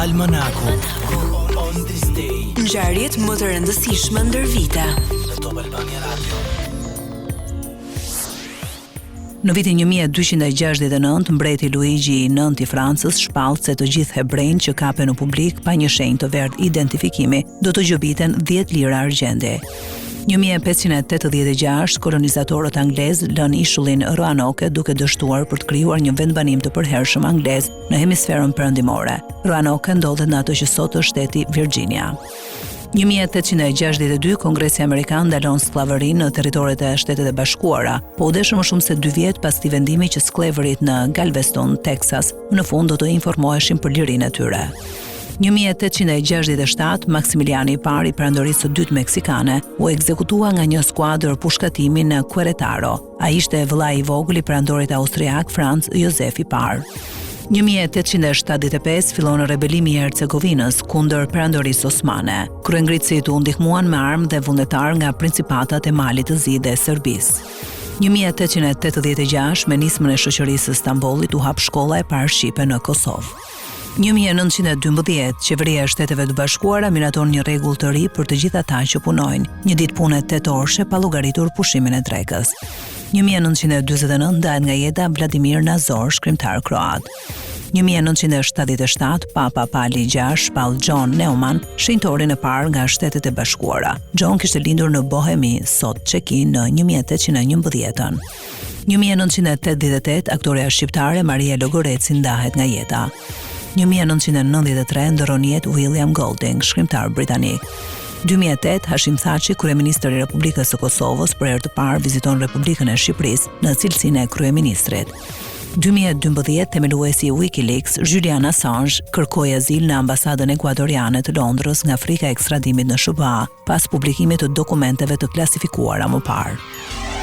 Almanaku. On this day. Ngjarjet më të rëndësishme ndër vite. Në Top Albania Radio. Në vitin 1269, mbreti Luigi IX i Francës shpallë se të gjithë hebrejnë që kapen në publik pa një shenjë të verdh identifikimi do të gjobiten 10 lira argjendi. 1586, kolonizatorët anglezë lënë ishullin Roanoke duke dështuar për të krijuar një vendbanim të përhershëm anglez në hemisferën perëndimore. Roanoke ndodhet në atë që sot është shteti Virginia. 1862, Kongresi Amerikan ndalon skllavërinë në territoret e Shtetet e Bashkuara, po u deshë më shumë se 2 vjet pas këtij vendimi që skleverit në Galveston, Texas, në fund do të informoheshin për lirinë e tyre. 1867, Maksimiliani i parë i perandorisë së dytë meksikane u ekzekutua nga një skuadër pushkatimi në Querétaro. Ai ishte vëllai i vogël i perandorit austriak Franz Josef i parë. 1875 fillon rebelimi i Hercegovinës kundër perandorisë osmane. Kryengritësit u ndihmuan me armë dhe vullnetar nga principatat e Malit të Zi dhe Serbisë. 1886, me nismën e shoqërisë së Stambollit u hap shkolla e parë shqipe në Kosovë. 1912, Qeveria e Shteteve të Bashkuara miraton një rregull të ri për të gjithë ata që punojnë, një ditë pune tetorshe pa llogaritur pushimin e drekës. 1949, ndahet nga jeta Vladimir Nazor, shkrimtar kroat. 1977, Papa Pali VI shpall John Neumann, shenjtorin e parë nga Shtetet e Bashkuara. John kishte lindur në Bohemi, sot Çeki, në 1811. 1988, aktoreja shqiptare Maria Logoreci ndahet nga jeta. 1993, ndërron jetë William Golding, shkrimtar britanik. 2008, Hashim Thaçi, kryeministri i Republikës së Kosovës, për herë të parë viziton Republikën e Shqipërisë në cilësinë e kryeministrit. 2012, themeluesi i WikiLeaks, Julian Assange, kërkoi azil në ambasadën ekuadoriane të Londrës nga frika e ekstradimit në SBA, pas publikimit të dokumenteve të klasifikuara më parë.